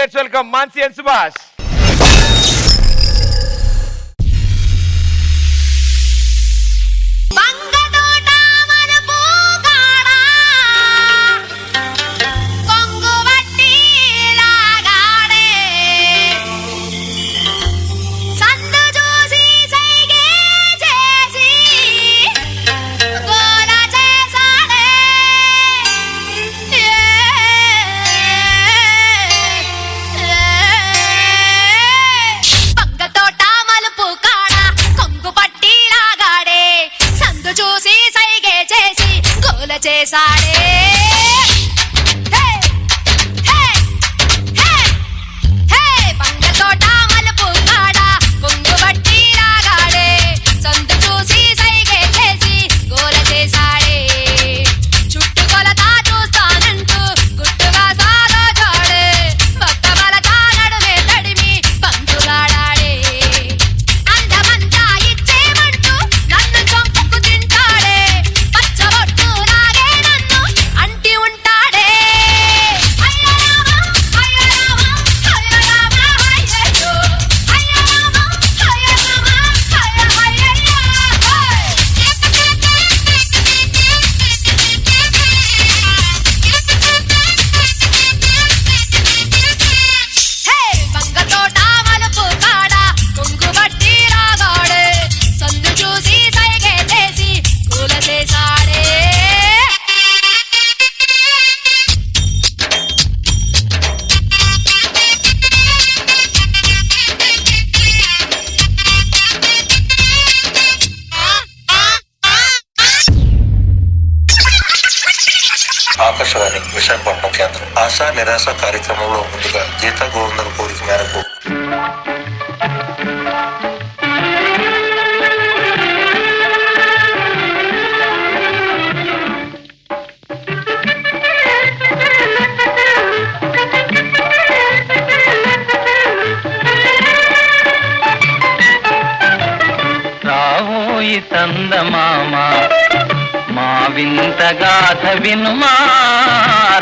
let's welcome Mansi and Subhash. Akashvani Visakhapatnam కేంద్రం ఆశా నిరాశ కార్యక్రమంలో ముందుగా గీతా గోవిందన్ కోరిక మేరకు రావోయి చందమామ మా వింత గాథ వినుమా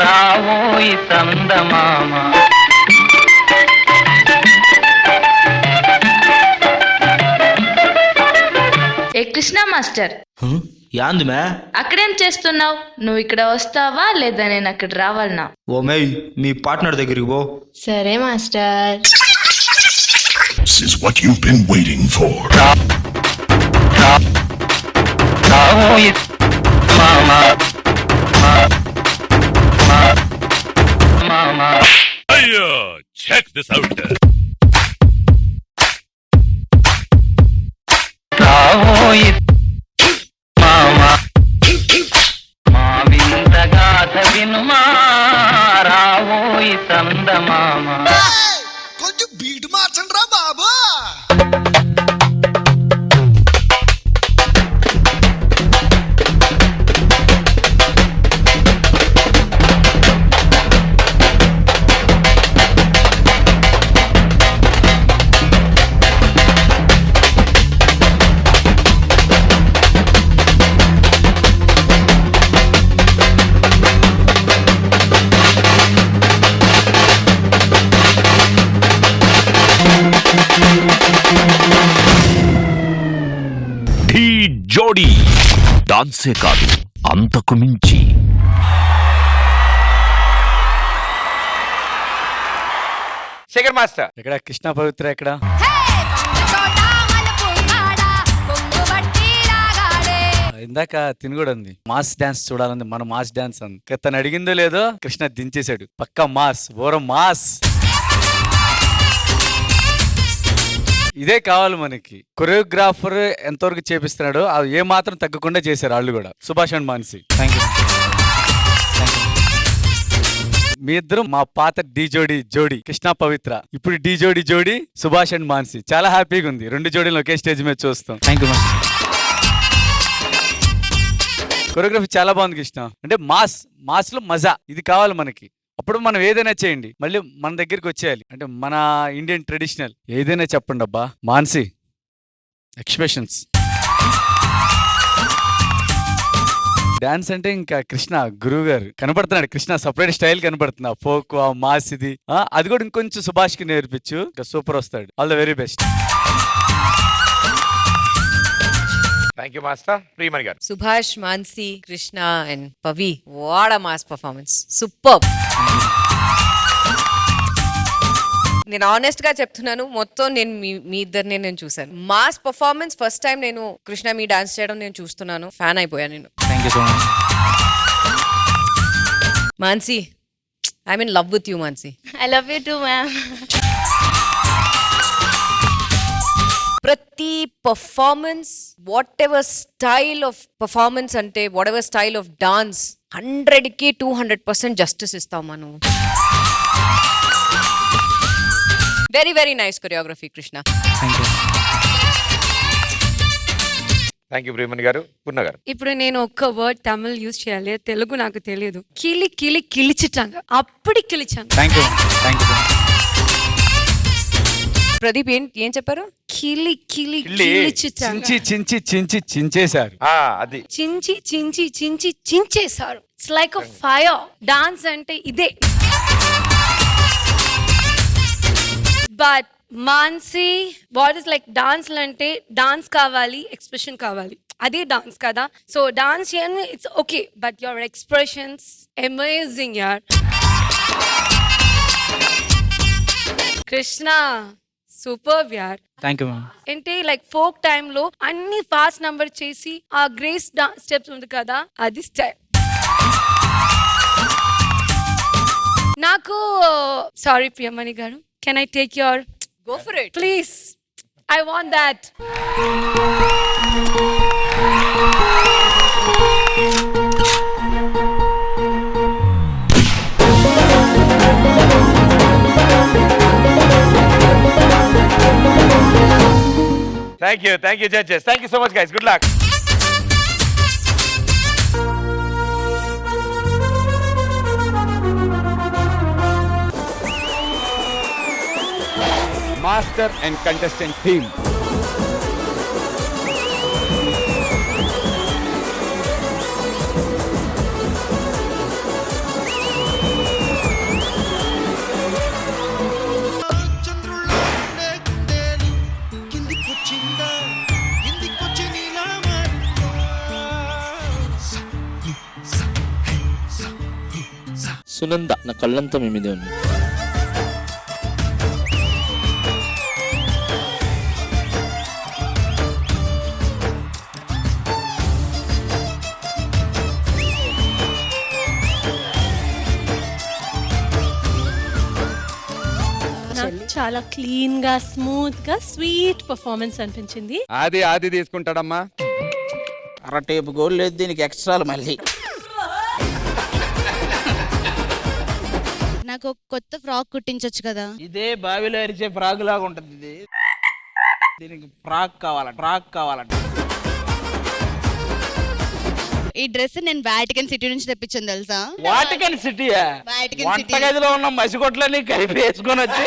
రావోయి చందమామ. ఏ కృష్ణ మాస్టర్, యాందుమే అక్కడేం చేస్తున్నావు? నువ్వు ఇక్కడ వస్తావా లేదా నేను అక్కడ రావాలనా? ఓ మై మీ పార్ట్నర్ దగ్గరికి పో. సరే master. This is what you've been waiting for. రావోయి మామ మామ. Check this out. రావోయి మామ మా వింత గాథ వినుమా రావోయి చందమామ. కొంచెం బీట్ మార్చండి రా బాబు. జోడీ డాన్సే కాదు అంతకు మించి. శేఖర్ మాస్టర్. ఎక్కడ కృష్ణ పవిత్ర ఎక్కడ? ఇందాక తిని కూడా ఉంది మాస్ డాన్స్ చూడాలంది, మన మాస్ డాన్స్ అంది. తను అడిగిందో లేదో కృష్ణ దించేశాడు. పక్కా మాస్, ఓరం మాస్. ఇదే కావాలి మనకి. కొరియోగ్రాఫర్ ఎంతవరకు చేపిస్తున్నాడో అది ఏ మాత్రం తగ్గకుండా చేశారు వాళ్ళు కూడా. Subhash and Mansi, thank you. మీ ఇద్దరు మా పాత డి జోడి కృష్ణ పవిత్ర, ఇప్పుడు డి జోడి సుభాష్ అండ్ మాన్సి. చాలా హ్యాపీగా ఉంది. రెండు జోడీలు ఒకే స్టేజ్ మీద చూస్తాం. Thank you. కొరియోగ్రఫీ చాలా బాగుంది కృష్ణ. అంటే మాస్ లో మజా ఇది కావాలి మనకి. అప్పుడు మనం ఏదైనా చేయండి, మళ్ళీ మన దగ్గరికి వచ్చేయాలి. అంటే మన ఇండియన్ ట్రెడిషనల్ ఏదైనా చెప్పండి అబ్బా. మాన్సి ఎక్స్ప్రెషన్స్. డాన్స్ అంటే ఇంకా కృష్ణ గురువు గారు కనపడుతున్నాడు. కృష్ణ సపరేట్ స్టైల్ కనపడుతుంది. ఫోక్ మాస్ ఇది అది కూడా ఇంకొంచెం సుభాష్ కి నేర్పించు, ఇంకా సూపర్ వస్తాడు. All the very best. Thank you master. Priyamani గారు. Subhash, Mansi, Krishna and Pavi. What a mass performance. Superb. నేను ఆనెస్ట్ గా చెప్తున్నాను, మొత్తం నేను మీ ఇద్దరిని నేను చూసాను. మాస్ పర్ఫార్మెన్స్ ఫస్ట్ టైం నేను కృష్ణ మీ డాన్స్ చేయడం నేను చూస్తున్నాను. ఫ్యాన్ అయిపోయాను నేను. Thank you so much. Mansi, I'm in love with you Mansi. I love you too ma'am. ప్రతి performance, whatever style of performance అంటే whatever style of dance 100కి 200% justice ఇస్తాం మనం. Very very nice choreography Krishna. Thank you Priyamani garu. Purna గారు. ఇప్పుడు నేను ఒక్క word Tamil use చేయాలి, తెలుగు నాకు తెలియదు. కిలిచిటాంగ, అప్పుడు కిలిచాను. Thank you. ప్రదీప్ ఏం చెప్పారు? కిలిచిటాంగ, చించేశారు. అది చించేశారు. It's like a fire. Dance అంటే ఇదే. But Mansi what is like dance అంటే డాన్స్ కావాలి, ఎక్స్ప్రెషన్ కావాలి, అదే డాన్స్ కదా. సో డాన్స్ చేయను it's okay, but your expressions amazing యార్. కృష్ణ సూపర్ యార్. Thank you ma'am. అంటే లైక్ ఫోక్ టైంలో అన్ని ఫాస్ట్ నంబర్ చేసి ఆ గ్రేస్ డాన్స్ స్టెప్స్ ఉంది కదా, అది స్టైల్. నాకు సారీ ప్రియమణి గారు, can I take your? Go for it. Please. I want that. Thank you judges. Thank you so much guys. Good luck. Master and contestant team. చంద్రుల్లో ఉండే గుండెలు కిందికొచ్చిందా, కిందికొచ్చి నీలా సునంద నా కళ్ళంతా మీ మీదే ఉంది. చాలా క్లీన్ గా, స్మూత్ గా, స్వీట్ పర్ఫార్మెన్స్ అనిపించింది. ఆది తీసుకుంటాడమ్మా. అరటేపు గోల్ లేదు దీనికి ఎక్స్ట్రాలు మళ్ళీ. నాకు ఒక కొత్త ఫ్రాక్ కుట్టించొచ్చు కదా. ఇదే బావిలో అరిచే ఫ్రాక్ లాగా ఉంటుంది ఇది. దీనికి ఫ్రాక్ కావాలంట. ఈ డ్రెస్ నేను వాటికన్ సిటీ నుంచి తెప్పించాను తెలుసా. వాటికన్ సిటీయా? Vatican city. వంటగదిలో ఉన్న మసిగొట్లని కలిపి వేసుకొని వచ్చి